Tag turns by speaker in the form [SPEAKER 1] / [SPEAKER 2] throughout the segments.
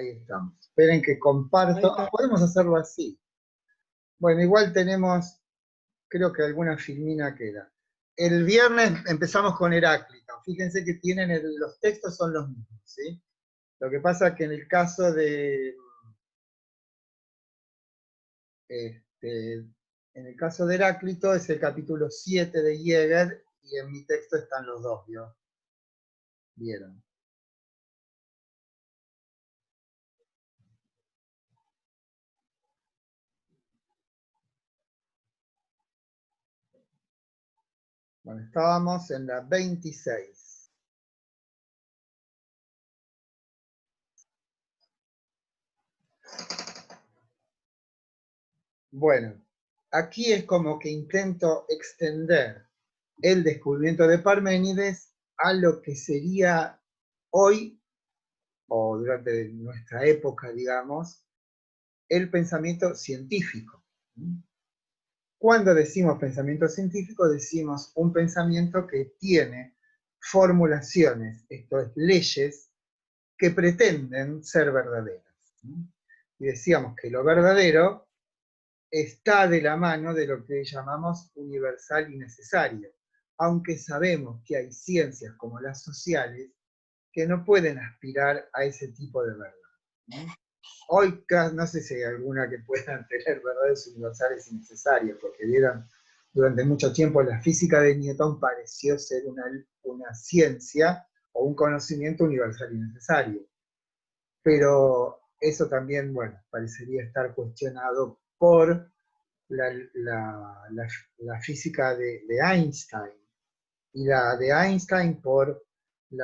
[SPEAKER 1] Ahí estamos. Esperen que comparto. Ah, podemos hacerlo así. Bueno, igual tenemos, creo que alguna filmina queda. El viernes empezamos con Heráclito. Fíjense que tienen los textos son los mismos, ¿sí? Lo que pasa es que en el caso de en el caso de Heráclito es el capítulo 7 de Jäger y en mi texto están los dos, ¿vio? ¿Vieron? Bueno, estábamos en la 26. Bueno, aquí es como que intento extender el descubrimiento de Parménides a lo que sería hoy, o durante nuestra época, digamos, el pensamiento científico. Cuando decimos pensamiento científico, decimos un pensamiento que tiene formulaciones, esto es, leyes, que pretenden ser verdaderas. Y decíamos que lo verdadero está de la mano de lo que llamamos universal y necesario, aunque sabemos que hay ciencias como las sociales que no pueden aspirar a ese tipo de verdad. Hoy no sé si hay alguna que puedan tener verdades universales y necesarias, porque vieron, durante mucho tiempo la física de Newton pareció ser una ciencia o un conocimiento universal y necesario. Pero eso también, bueno, parecería estar cuestionado por la física de Einstein, y la de Einstein por se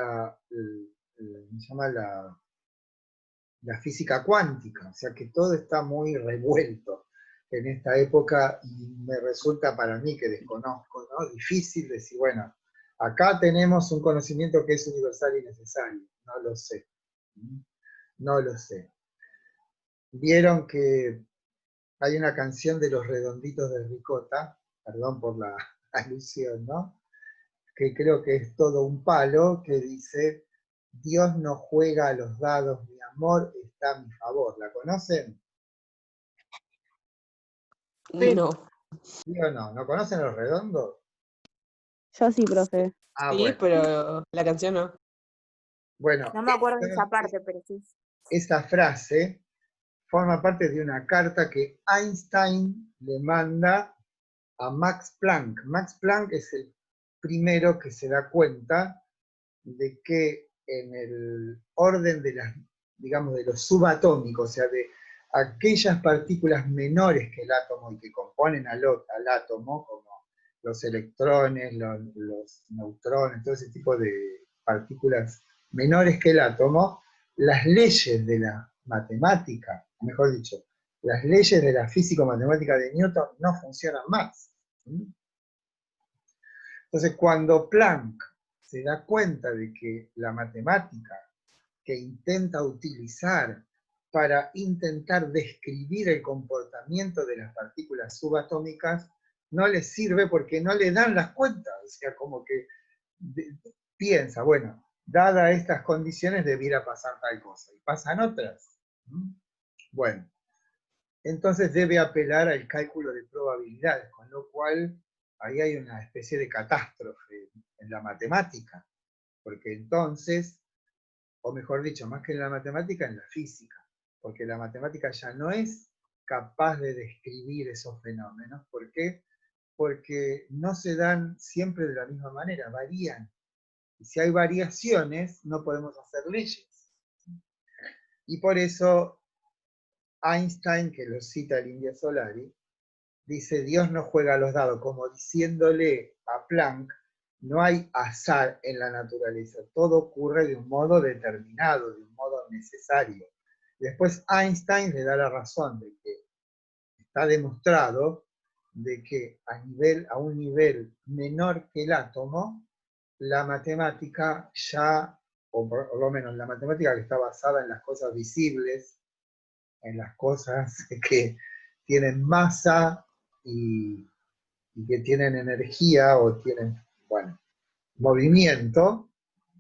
[SPEAKER 1] llama la física cuántica, o sea que todo está muy revuelto en esta época y me resulta para mí, que desconozco, ¿no? Difícil decir, bueno, acá tenemos un conocimiento que es universal y necesario, no lo sé, no lo sé. Vieron que hay una canción de Los Redonditos de Ricota, perdón por la alusión, ¿no? Que creo que es todo un palo, que dice: Dios no juega a los dados, mi amor está a mi favor. ¿La conocen?
[SPEAKER 2] No.
[SPEAKER 1] ¿Sí o no? ¿No conocen Los Redondos?
[SPEAKER 3] Yo sí, profe.
[SPEAKER 1] Ah,
[SPEAKER 2] Sí,
[SPEAKER 1] bueno.
[SPEAKER 2] pero la canción no.
[SPEAKER 1] Bueno,
[SPEAKER 4] No me acuerdo de esa parte, pero sí.
[SPEAKER 1] esa frase forma parte de una carta que Einstein le manda a Max Planck. Max Planck es el primero que se da cuenta de que en el orden de las, digamos, de los subatómicos, o sea, de aquellas partículas menores que el átomo y que componen al átomo, como los electrones, los neutrones, todo ese tipo de partículas menores que el átomo, las leyes de la matemática, mejor dicho, las leyes de la físico-matemática de Newton no funcionan más. Entonces, cuando Planck se da cuenta de que la matemática que intenta utilizar para intentar describir el comportamiento de las partículas subatómicas no le sirve porque no le dan las cuentas, o sea, como que piensa, bueno, dadas estas condiciones debiera pasar tal cosa, y pasan otras. Bueno, entonces debe apelar al cálculo de probabilidades, con lo cual ahí hay una especie de catástrofe en la matemática, porque entonces, o mejor dicho, más que en la matemática, en la física, porque la matemática ya no es capaz de describir esos fenómenos. ¿Por qué? Porque no se dan siempre de la misma manera, varían. Y si hay variaciones, no podemos hacer leyes. Y por eso Einstein, que lo cita el India Solari, dice: Dios no juega a los dados, como diciéndole a Planck, no hay azar en la naturaleza, todo ocurre de un modo determinado, de un modo necesario. Después Einstein le da la razón de que está demostrado de que a un nivel menor que el átomo, la matemática ya, o por lo menos la matemática que está basada en las cosas visibles, en las cosas que tienen masa y que tienen energía o tienen, bueno, movimiento,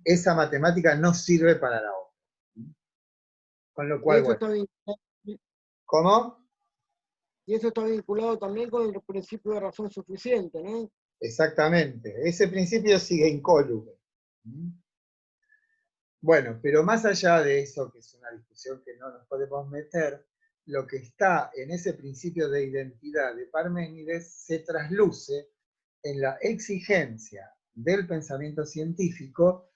[SPEAKER 1] esa matemática no sirve para la otra. Con lo
[SPEAKER 5] Y
[SPEAKER 1] cual,
[SPEAKER 5] eso está
[SPEAKER 1] bueno,
[SPEAKER 5] vinculado,
[SPEAKER 1] ¿cómo?
[SPEAKER 5] y eso está vinculado también con el principio de razón suficiente, ¿no?
[SPEAKER 1] Exactamente, ese principio sigue incólume. Bueno, pero más allá de eso, que es una discusión que no nos podemos meter, lo que está en ese principio de identidad de Parménides se trasluce en la exigencia del pensamiento científico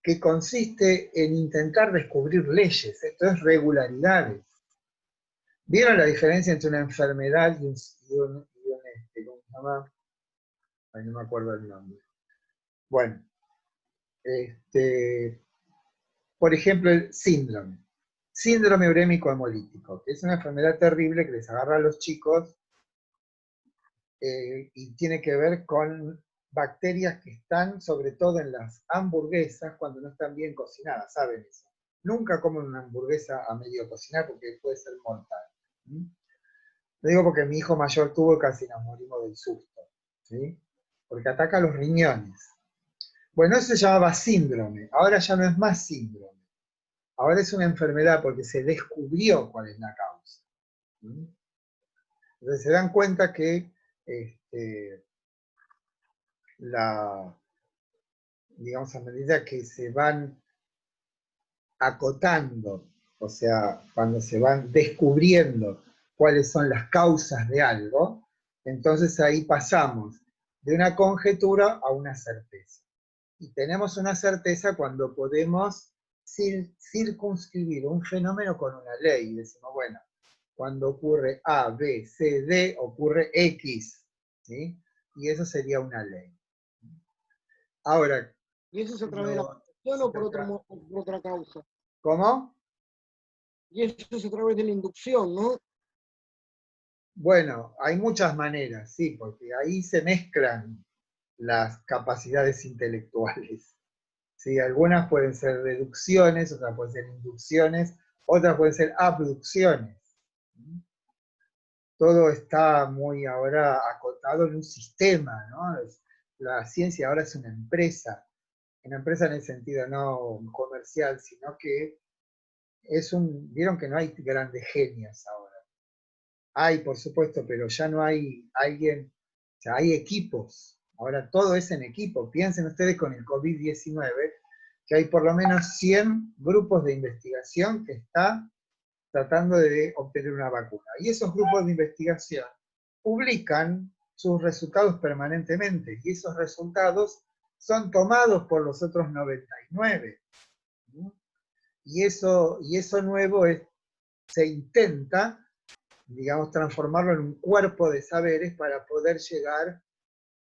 [SPEAKER 1] que consiste en intentar descubrir leyes, esto es regularidades. ¿Vieron la diferencia entre una enfermedad y un ¿cómo se llama? Ay, no me acuerdo el nombre. Bueno, por ejemplo, el síndrome urémico hemolítico, que es una enfermedad terrible que les agarra a los chicos y tiene que ver con bacterias que están sobre todo en las hamburguesas cuando no están bien cocinadas, ¿saben eso? Nunca comen una hamburguesa a medio cocinar porque puede ser mortal. Lo digo porque mi hijo mayor tuvo y casi nos morimos del susto, ¿sí? Porque ataca los riñones. Bueno, eso se llamaba síndrome, ahora ya no es más síndrome. Ahora es una enfermedad porque se descubrió cuál es la causa. Entonces se dan cuenta que digamos, a medida que se van acotando, o sea, cuando se van descubriendo cuáles son las causas de algo, entonces ahí pasamos de una conjetura a una certeza. Y tenemos una certeza cuando podemos circunscribir un fenómeno con una ley. Y decimos, bueno, cuando ocurre A, B, C, D, ocurre X. ¿Sí? Y eso sería una ley. Ahora,
[SPEAKER 5] Y eso es a través de la inducción o por otra causa.
[SPEAKER 1] ¿cómo?
[SPEAKER 5] Y eso es a través de la inducción, ¿no?
[SPEAKER 1] Bueno, hay muchas maneras, sí, porque ahí se mezclan las capacidades intelectuales. ¿Sí? Algunas pueden ser deducciones, otras pueden ser inducciones, otras pueden ser abducciones. Todo está muy ahora acotado en un sistema, ¿no? La ciencia ahora es una empresa en el sentido no comercial, sino que vieron que no hay grandes genios ahora. Hay, por supuesto, pero ya no hay alguien, o sea, hay equipos. Ahora todo es en equipo. Piensen ustedes con el COVID-19, que hay por lo menos 100 grupos de investigación que están tratando de obtener una vacuna. Y esos grupos de investigación publican sus resultados permanentemente, y esos resultados son tomados por los otros 99. Y eso nuevo se intenta, digamos, transformarlo en un cuerpo de saberes para poder llegar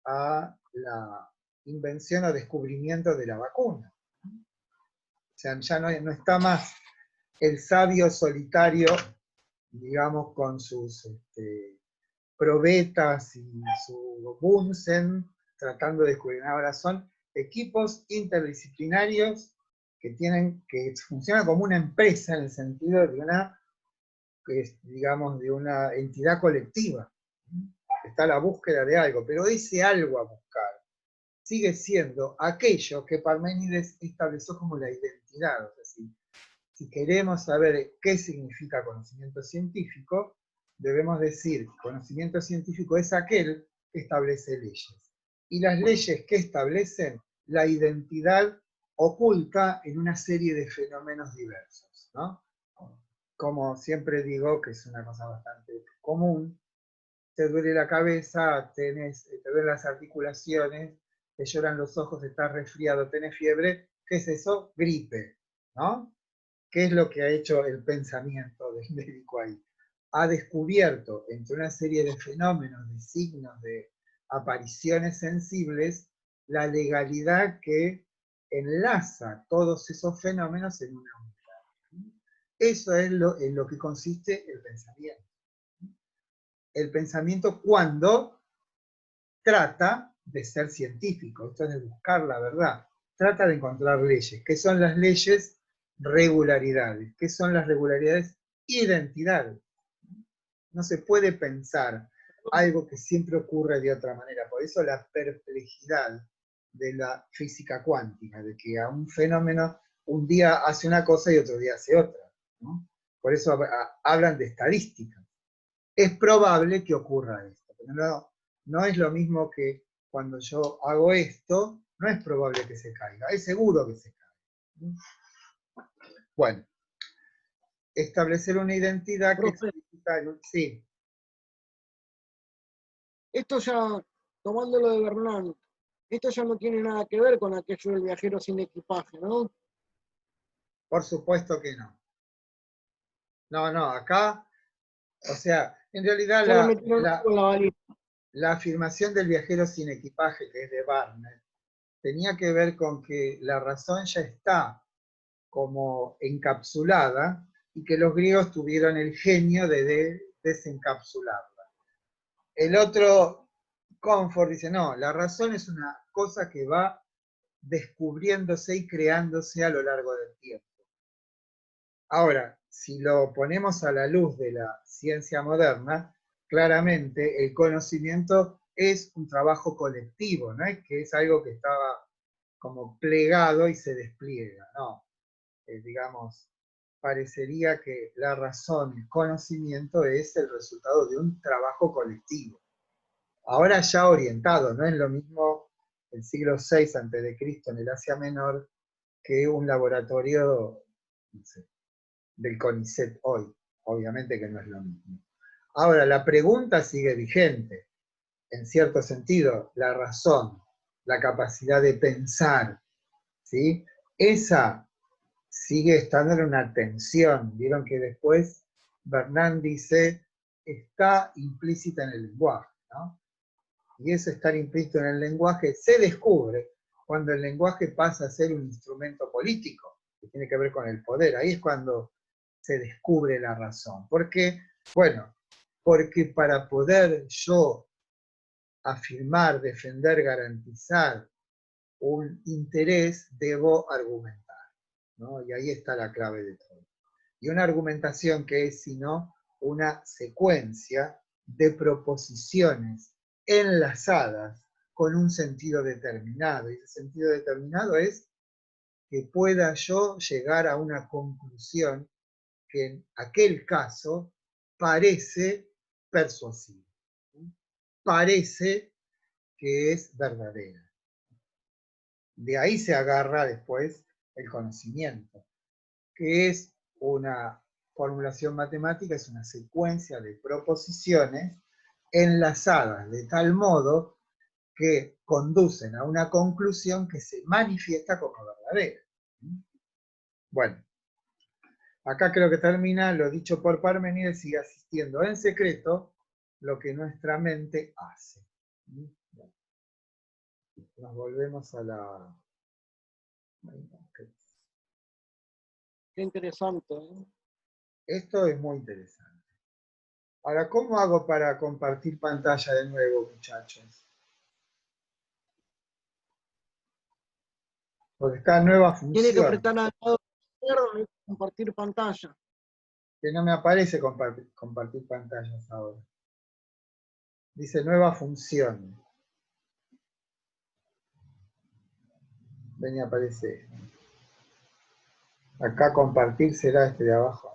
[SPEAKER 1] a la invención o descubrimiento de la vacuna. O sea, ya no está más el sabio solitario, digamos, con sus probetas y su Bunsen, tratando de descubrir. Ahora son equipos interdisciplinarios que funcionan como una empresa en el sentido de digamos, de una entidad colectiva. Está la búsqueda de algo, pero ese algo a buscar sigue siendo aquello que Parménides estableció como la identidad. O sea, si queremos saber qué significa conocimiento científico, debemos decir que conocimiento científico es aquel que establece leyes. Y las leyes que establecen la identidad oculta en una serie de fenómenos diversos, ¿no? Como siempre digo, que es una cosa bastante común, te duele la cabeza, te duelen las articulaciones, te lloran los ojos, estás resfriado, tenés fiebre, ¿qué es eso? Gripe, ¿no? ¿Qué es lo que ha hecho el pensamiento del médico ahí? Ha descubierto entre una serie de fenómenos, de signos, de apariciones sensibles, la legalidad que enlaza todos esos fenómenos en una unidad. Eso es en lo que consiste el pensamiento. El pensamiento cuando trata de ser científico, esto es de buscar la verdad, trata de encontrar leyes. ¿Qué son las leyes? Regularidades. ¿Qué son las regularidades? Identidades. No se puede pensar algo que siempre ocurre de otra manera. Por eso la perplejidad de la física cuántica, de que a un fenómeno un día hace una cosa y otro día hace otra. ¿no? Por eso hablan de estadísticas. Es probable que ocurra esto, pero no es lo mismo que cuando yo hago esto, no es probable que se caiga, es seguro que se caiga. Bueno, establecer una identidad que
[SPEAKER 5] Profe.
[SPEAKER 1] explica... Sí,
[SPEAKER 5] Esto ya, tomándolo de Bernal, esto ya no tiene nada que ver con aquello del viajero sin equipaje, ¿no?
[SPEAKER 1] por supuesto que no. No, acá, o sea, en realidad
[SPEAKER 5] Ya le metieron algo en la valija.
[SPEAKER 1] la afirmación del viajero sin equipaje, que es de Barnett, tenía que ver con que la razón ya está como encapsulada y que los griegos tuvieron el genio de desencapsularla. El otro, Comfort, dice, no, la razón es una cosa que va descubriéndose y creándose a lo largo del tiempo. Ahora, si lo ponemos a la luz de la ciencia moderna, claramente el conocimiento es un trabajo colectivo, no es que es algo que estaba como plegado y se despliega, no. Digamos, parecería que la razón, el conocimiento es el resultado de un trabajo colectivo. Ahora ya orientado, no es lo mismo el siglo VI a.C. en el Asia Menor que un laboratorio, no sé, del CONICET hoy. Obviamente que no es lo mismo. Ahora, la pregunta sigue vigente. En cierto sentido, la razón, la capacidad de pensar, ¿sí? Esa sigue estando en una tensión. Vieron que después Bernard dice, está implícita en el lenguaje, ¿no? Y eso estar implícito en el lenguaje se descubre cuando el lenguaje pasa a ser un instrumento político, que tiene que ver con el poder. Ahí es cuando se descubre la razón. ¿Por qué? Bueno, porque para poder yo afirmar, defender, garantizar un interés, debo argumentar, ¿no? Y ahí está la clave de todo. Y una argumentación que es, sino, una secuencia de proposiciones enlazadas con un sentido determinado. Y ese sentido determinado es que pueda yo llegar a una conclusión que en aquel caso parece persuasiva, parece que es verdadera. De ahí se agarra después el conocimiento, que es una formulación matemática, es una secuencia de proposiciones enlazadas de tal modo que conducen a una conclusión que se manifiesta como verdadera. Bueno, acá creo que termina lo dicho por Parmenides, sigue asistiendo en secreto lo que nuestra mente hace. Nos volvemos a la...
[SPEAKER 5] Qué interesante, ¿eh?
[SPEAKER 1] Esto es muy interesante. Ahora, ¿cómo hago para compartir pantalla de nuevo, muchachos? Porque está nueva
[SPEAKER 5] Tiene que
[SPEAKER 1] función,
[SPEAKER 5] apretar al lado izquierdo y compartir pantalla.
[SPEAKER 1] que no me aparece compartir pantallas ahora. Dice nueva función. Ven y aparece. Acá compartir será este de abajo.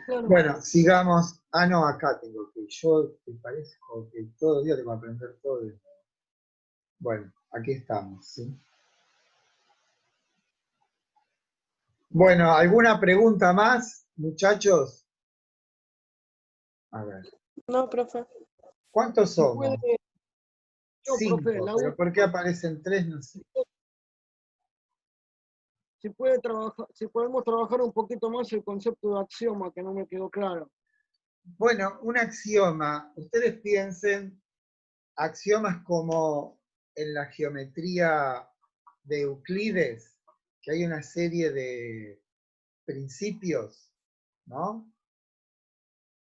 [SPEAKER 5] Claro.
[SPEAKER 1] Bueno, sigamos. Ah, no, acá tengo que. Yo te parezco que todo el día tengo que aprender todo de nuevo. Bueno, aquí estamos, ¿sí? Bueno, ¿alguna pregunta más, muchachos? A ver.
[SPEAKER 2] No, profe.
[SPEAKER 1] ¿Cuántos
[SPEAKER 5] Si puede,
[SPEAKER 1] somos?
[SPEAKER 5] yo, profe,
[SPEAKER 1] 5,
[SPEAKER 5] la
[SPEAKER 1] pero ¿por qué
[SPEAKER 5] última,
[SPEAKER 1] aparecen 3? No sé.
[SPEAKER 5] si puede trabajar, si podemos trabajar un poquito más el concepto de axioma, que no me quedó claro.
[SPEAKER 1] Bueno, un axioma, ustedes piensen axiomas como en la geometría de Euclides, que hay una serie de principios, ¿no?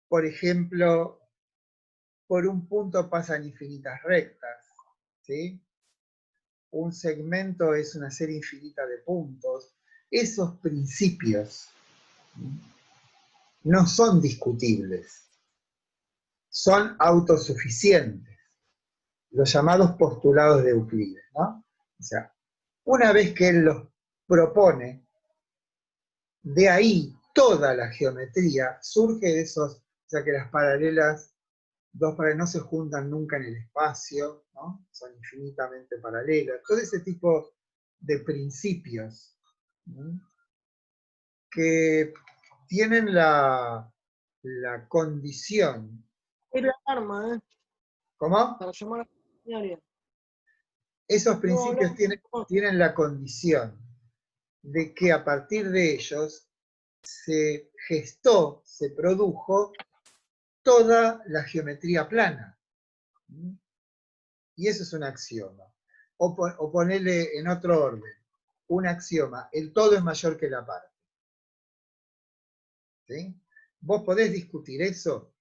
[SPEAKER 1] Por ejemplo, por un punto pasan infinitas rectas, ¿sí? Un segmento es una serie infinita de puntos. Esos principios no son discutibles, son autosuficientes, los llamados postulados de Euclides, ¿no? O sea, una vez que él los propone, De ahí toda la geometría surge de esos, o sea que las paralelas, dos paralelas no se juntan nunca en el espacio, ¿no? Son infinitamente paralelas. Todo ese tipo de principios, ¿no? Que tienen la condición.
[SPEAKER 5] Es la arma,
[SPEAKER 1] ¿Cómo?
[SPEAKER 5] para llamar a la funcionaria.
[SPEAKER 1] Esos
[SPEAKER 5] No,
[SPEAKER 1] principios
[SPEAKER 5] hablamos.
[SPEAKER 1] tienen la condición de que a partir de ellos se gestó, se produjo toda la geometría plana. Y eso es un axioma. O ponerle en otro orden, un axioma, el todo es mayor que la parte. ¿Sí? ¿Vos podés discutir eso?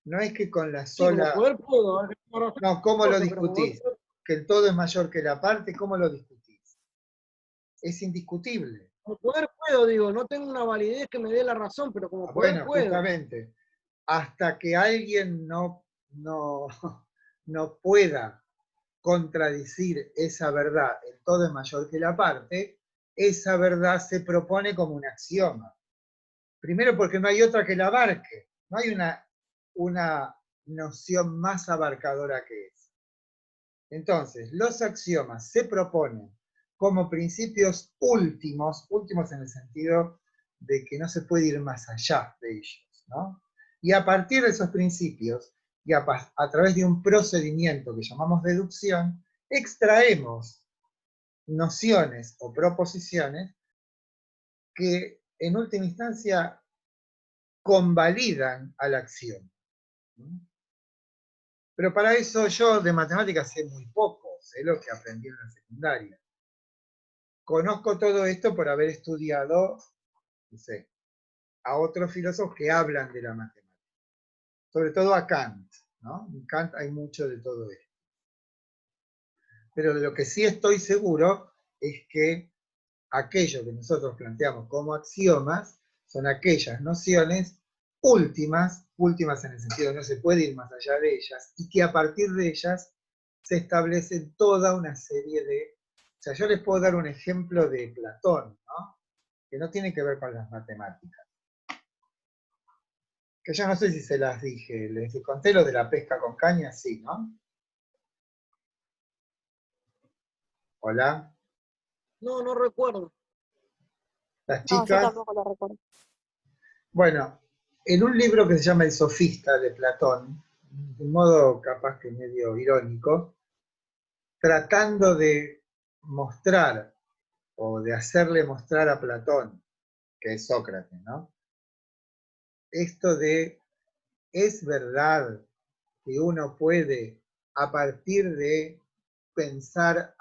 [SPEAKER 1] No es que con la
[SPEAKER 5] Sí, como
[SPEAKER 1] sola...
[SPEAKER 5] poder puedo. A ver,
[SPEAKER 1] No, ¿cómo lo
[SPEAKER 5] pero como poder
[SPEAKER 1] discutís?
[SPEAKER 5] puedo.
[SPEAKER 1] Que el todo es mayor que la parte, ¿cómo lo discutís? Es indiscutible.
[SPEAKER 5] Como poder puedo, digo, no tengo una validez que me dé la razón, pero como poder
[SPEAKER 1] Bueno,
[SPEAKER 5] puedo.
[SPEAKER 1] justamente, hasta que alguien no pueda contradecir esa verdad, el todo es mayor que la parte, esa verdad se propone como un axioma. Primero porque no hay otra que la abarque, no hay una noción más abarcadora que esa. Entonces, los axiomas se proponen como principios últimos, últimos en el sentido de que no se puede ir más allá de ellos, ¿no? Y a partir de esos principios, y a través de un procedimiento que llamamos deducción, extraemos nociones o proposiciones que en última instancia convalidan al axioma. Pero para eso yo de matemáticas sé muy poco, sé lo que aprendí en la secundaria. Conozco todo esto por haber estudiado, no sé, a otros filósofos que hablan de la matemática. Sobre todo a Kant, ¿no? En Kant hay mucho de todo esto. Pero de lo que sí estoy seguro es que aquello que nosotros planteamos como axiomas son aquellas nociones últimas, últimas en el sentido de no se puede ir más allá de ellas, y que a partir de ellas se establece toda una serie de... O sea, yo les puedo dar un ejemplo de Platón, ¿no? Que no tiene que ver con las matemáticas. Que yo no sé si se las dije, les conté lo de la pesca con caña, sí, ¿no? Hola,
[SPEAKER 5] No, no recuerdo.
[SPEAKER 1] las
[SPEAKER 4] No, yo
[SPEAKER 1] chicas.
[SPEAKER 4] tampoco lo recuerdo.
[SPEAKER 1] Bueno, en un libro que se llama El Sofista de Platón, de un modo capaz que medio irónico, tratando de mostrar o de hacerle mostrar a Platón, que es Sócrates, ¿no? Esto de, es verdad que uno puede, a partir de pensar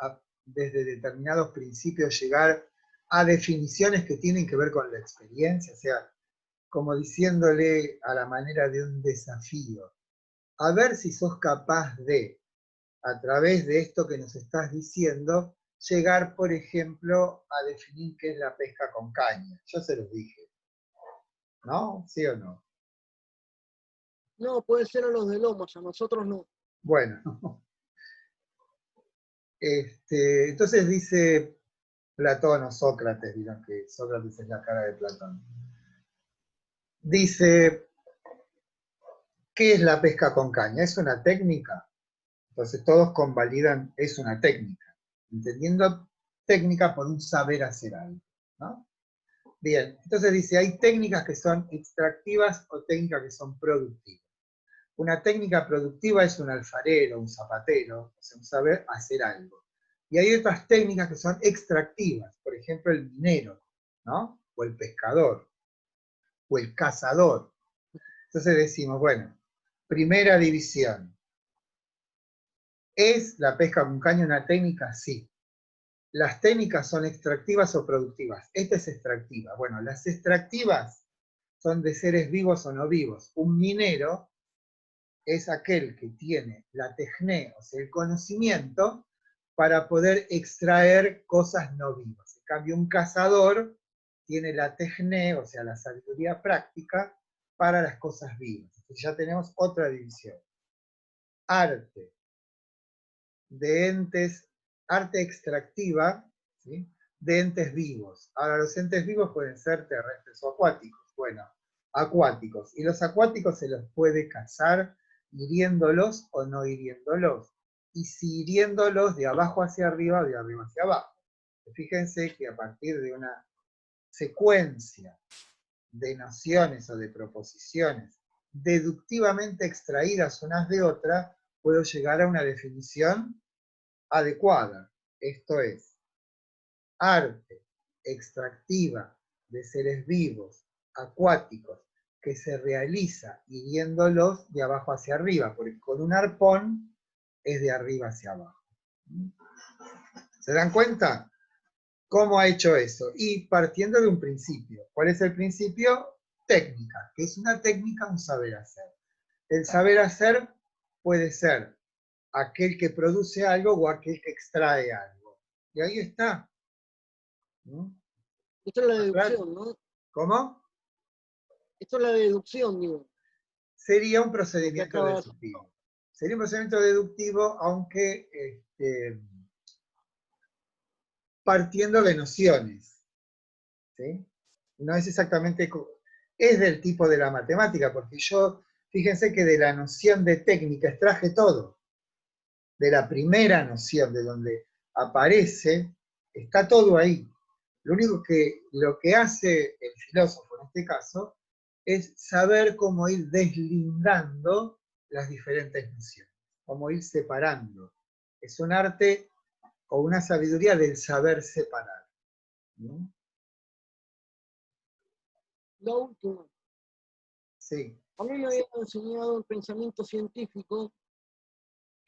[SPEAKER 1] desde determinados principios, llegar a definiciones que tienen que ver con la experiencia, o sea, como diciéndole a la manera de un desafío, a ver si sos capaz de, a través de esto que nos estás diciendo, llegar, por ejemplo, a definir qué es la pesca con caña. Yo se los dije, ¿no? ¿Sí o no?
[SPEAKER 5] No, puede ser a los de Lomas, a nosotros no.
[SPEAKER 1] Bueno, entonces dice Platón o Sócrates, dirán que Sócrates es la cara de Platón. Dice, ¿qué es la pesca con caña? ¿Es una técnica? Entonces todos convalidan, es una técnica, entendiendo técnica por un saber hacer algo, ¿no? Bien, entonces dice, hay técnicas que son extractivas o técnicas que son productivas. Una técnica productiva es un alfarero, un zapatero, o sea, un saber hacer algo. Y hay otras técnicas que son extractivas, por ejemplo el minero, ¿no? O el pescador, o el cazador. Entonces decimos, bueno, primera división. ¿Es la pesca con caña una técnica? Sí. ¿Las técnicas son extractivas o productivas? Esta es extractiva. Bueno, las extractivas son de seres vivos o no vivos. Un minero es aquel que tiene la tecné, o sea, el conocimiento, para poder extraer cosas no vivas. En cambio, un cazador tiene la tecné, o sea, la sabiduría práctica, para las cosas vivas. Entonces ya tenemos otra división. Arte de entes, arte extractiva, ¿sí? de entes vivos. Ahora, los entes vivos pueden ser terrestres o acuáticos. Bueno, acuáticos. Y los acuáticos se los puede cazar hiriéndolos o no hiriéndolos. Y si hiriéndolos de abajo hacia arriba o de arriba hacia abajo. Fíjense que a partir de una secuencia de nociones o de proposiciones deductivamente extraídas unas de otras, puedo llegar a una definición adecuada. Esto es, arte extractiva de seres vivos, acuáticos, que se realiza hiriéndolos de abajo hacia arriba, porque con un arpón es de arriba hacia abajo. ¿Se dan cuenta? ¿Cómo ha hecho eso? Y partiendo de un principio. ¿Cuál es el principio? Técnica, que es una técnica, un saber hacer. El saber hacer puede ser aquel que produce algo o aquel que extrae algo. Y ahí está. ¿No?
[SPEAKER 5] Esto es la deducción, ¿no?
[SPEAKER 1] ¿Cómo?
[SPEAKER 5] Esto es la deducción, digo.
[SPEAKER 1] Sería un procedimiento
[SPEAKER 5] acabas-
[SPEAKER 1] deductivo. Sería un procedimiento deductivo, aunque partiendo de nociones. ¿Sí? No es exactamente, es del tipo de la matemática, porque yo, fíjense que de la noción de técnica extraje todo. De la primera noción, de donde aparece, está todo ahí. Lo que hace el filósofo en este caso, es saber cómo ir deslindando las diferentes nociones, cómo ir separando. Es un arte o una sabiduría del saber separar. ¿No?
[SPEAKER 5] La última.
[SPEAKER 1] Sí.
[SPEAKER 5] A mí me había enseñado el pensamiento científico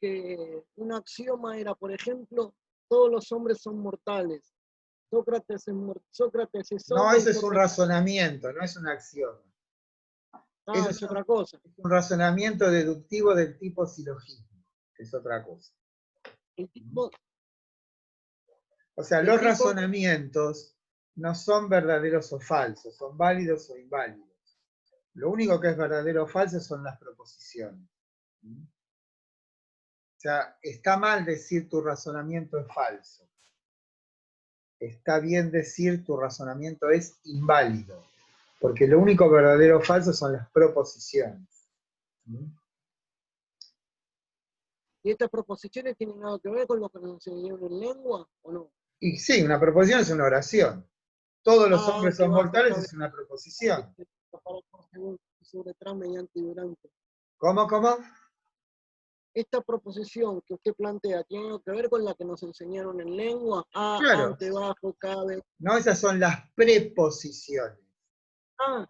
[SPEAKER 5] que un axioma era, por ejemplo, todos los hombres son mortales. Sócrates es
[SPEAKER 1] No,
[SPEAKER 5] hombre y
[SPEAKER 1] eso es un
[SPEAKER 5] Sócrates...
[SPEAKER 1] razonamiento, no es un axioma. Eso
[SPEAKER 5] es otra cosa.
[SPEAKER 1] es un razonamiento deductivo del tipo silogismo, que es otra cosa.
[SPEAKER 5] El tipo,
[SPEAKER 1] O sea,
[SPEAKER 5] el
[SPEAKER 1] los
[SPEAKER 5] tipo-
[SPEAKER 1] razonamientos no son verdaderos o falsos, son válidos o inválidos. Lo único que es verdadero o falso son las proposiciones. O sea, está mal decir tu razonamiento es falso. Está bien decir tu razonamiento es inválido. Porque lo único verdadero o falso son las proposiciones.
[SPEAKER 5] ¿Y estas proposiciones tienen algo que ver con lo que nos enseñaron en lengua o no?
[SPEAKER 1] Y sí, una proposición es una oración. Todos los hombres
[SPEAKER 5] Que
[SPEAKER 1] son
[SPEAKER 5] bajo
[SPEAKER 1] mortales
[SPEAKER 5] cabe
[SPEAKER 1] es una proposición.
[SPEAKER 5] sobre tras mediante y durante.
[SPEAKER 1] ¿Cómo, cómo?
[SPEAKER 5] Esta proposición que usted plantea tiene algo que ver con la que nos enseñaron en lengua.
[SPEAKER 1] Claro.
[SPEAKER 5] Ante, bajo, cabe.
[SPEAKER 1] No, esas son las preposiciones.
[SPEAKER 5] Ah,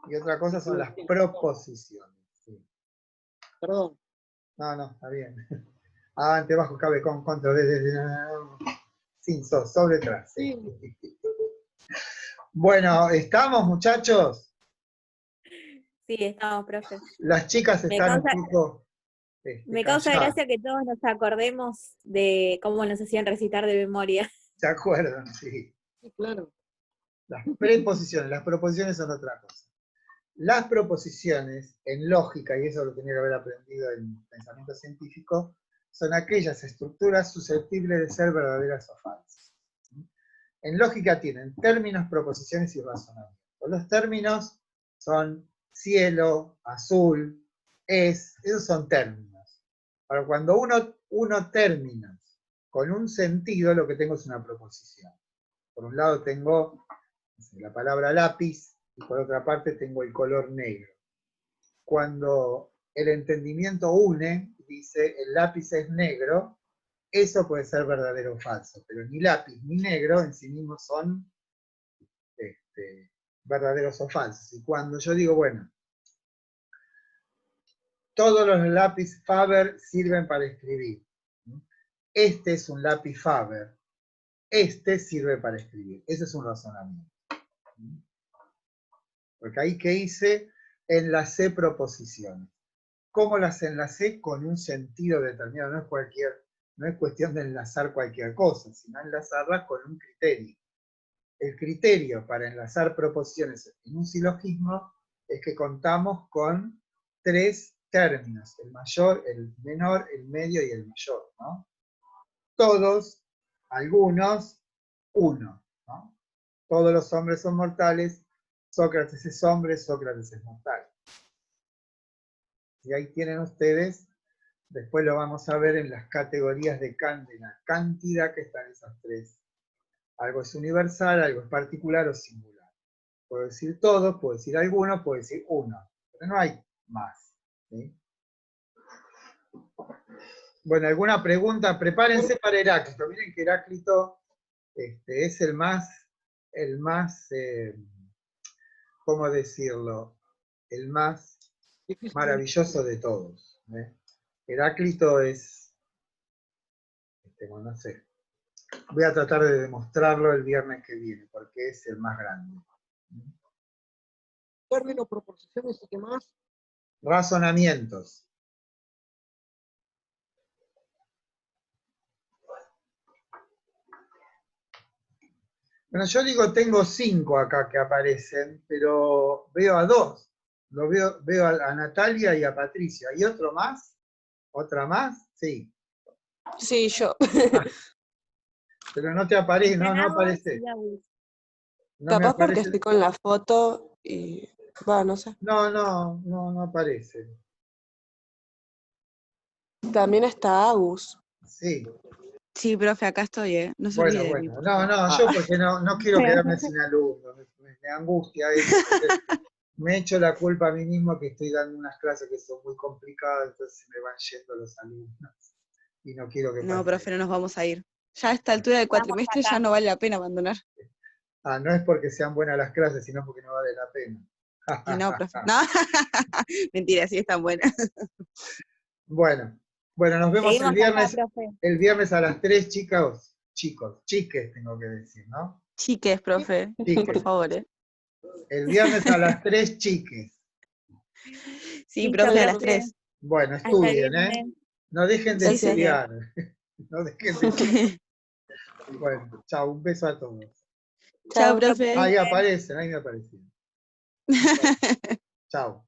[SPEAKER 1] Y otra cosa son las proposiciones. Sí.
[SPEAKER 5] perdón.
[SPEAKER 1] No, está bien. Ante, bajo, cabe, con, contra, sin, sobre, tras. Sí. Bueno, ¿estamos, muchachos?
[SPEAKER 4] Sí, estamos, profe.
[SPEAKER 1] Las chicas
[SPEAKER 4] Me
[SPEAKER 1] están
[SPEAKER 4] causa,
[SPEAKER 1] un poco
[SPEAKER 4] me causa
[SPEAKER 1] calladas.
[SPEAKER 4] gracia que todos nos acordemos de cómo nos hacían recitar de memoria.
[SPEAKER 1] ¿Se acuerdan? Sí.
[SPEAKER 5] Sí, claro.
[SPEAKER 1] Las preposiciones, las proposiciones son otra cosa. Las proposiciones, en lógica, y eso lo tenía que haber aprendido en pensamiento científico, son aquellas estructuras susceptibles de ser verdaderas o falsas. En lógica tienen términos, proposiciones y razonamientos. Los términos son cielo, azul, esos son términos. Ahora, cuando uno términos con un sentido, lo que tengo es una proposición. Por un lado tengo la palabra lápiz, y por otra parte tengo el color negro. Cuando el entendimiento une, dice el lápiz es negro, eso puede ser verdadero o falso, pero ni lápiz ni negro en sí mismos son verdaderos o falsos. Y cuando yo digo, bueno, todos los lápiz Faber sirven para escribir. Este es un lápiz Faber, este sirve para escribir. Ese es un razonamiento. Porque ahí que hice, enlacé proposiciones. ¿Cómo las enlacé? Con un sentido determinado, no es cuestión de enlazar cualquier cosa, sino enlazarlas con un criterio. El criterio para enlazar proposiciones en un silogismo es que contamos con 3 términos, el mayor, el menor, el medio y el mayor, ¿no? Todos algunos, uno, ¿no? Todos los hombres son mortales, Sócrates es hombre, Sócrates es mortal. Y ahí tienen ustedes, después lo vamos a ver en las categorías de Kant, de la cantidad que están esas tres. Algo es universal, algo es particular o singular. Puedo decir todo, puedo decir alguno, puedo decir uno, pero no hay más. ¿Sí? Bueno, ¿alguna pregunta? Prepárense para Heráclito. Miren que Heráclito es el más, ¿cómo decirlo? El más maravilloso de todos. Heráclito es, bueno, no sé, voy a tratar de demostrarlo el viernes que viene, porque es el más grande.
[SPEAKER 5] Términos, proposiciones y qué más.
[SPEAKER 1] Razonamientos. Bueno, yo digo, tengo 5 acá que aparecen, pero veo a 2. Veo a Natalia y a Patricia. ¿Y otro más? ¿Otra más? Sí.
[SPEAKER 2] Sí, yo.
[SPEAKER 1] Pero no te aparece, no
[SPEAKER 4] Ganamos
[SPEAKER 1] aparece.
[SPEAKER 4] y Agus.
[SPEAKER 1] No me
[SPEAKER 2] Capaz porque
[SPEAKER 1] aparece.
[SPEAKER 2] estoy con la foto y... Va, no sé.
[SPEAKER 1] No aparece.
[SPEAKER 2] También está Agus.
[SPEAKER 1] Sí.
[SPEAKER 3] Sí, profe, acá estoy, ¿eh? No se
[SPEAKER 1] Bueno,
[SPEAKER 3] olvide de mí,
[SPEAKER 1] bueno.
[SPEAKER 3] por
[SPEAKER 1] No,
[SPEAKER 3] favor.
[SPEAKER 1] no, yo porque no quiero quedarme sin alumnos. Me angustia eso. Me echo la culpa a mí mismo que estoy dando unas clases que son muy complicadas, entonces se me van yendo los alumnos. Y no quiero que
[SPEAKER 3] No,
[SPEAKER 1] pase.
[SPEAKER 3] profe, no nos vamos a ir. Ya a esta altura del cuatrimestre ya no vale la pena abandonar.
[SPEAKER 1] Ah, no es porque sean buenas las clases, sino porque no vale la pena.
[SPEAKER 3] No, profe. No. Mentira, sí están buenas.
[SPEAKER 1] Bueno, nos vemos
[SPEAKER 4] Seguimos acá, profe.
[SPEAKER 1] el viernes a las 3, chicos, chiques tengo que decir, ¿no?
[SPEAKER 3] Chiques, profe.
[SPEAKER 1] Chiques.
[SPEAKER 3] Por favor, ¿eh?
[SPEAKER 1] El viernes a las 3, chiques.
[SPEAKER 3] Sí,
[SPEAKER 4] Listo,
[SPEAKER 3] profe, a las
[SPEAKER 4] profe.
[SPEAKER 3] 3.
[SPEAKER 1] Bueno,
[SPEAKER 4] Hasta el
[SPEAKER 1] estudien, ¿eh?
[SPEAKER 4] viernes.
[SPEAKER 1] No dejen de
[SPEAKER 3] Sí, señor.
[SPEAKER 1] estudiar. No dejen de estudiar. Bueno, chao, un beso a todos.
[SPEAKER 3] Chao, profe.
[SPEAKER 1] Ahí aparecen, ahí me aparecen. Chao.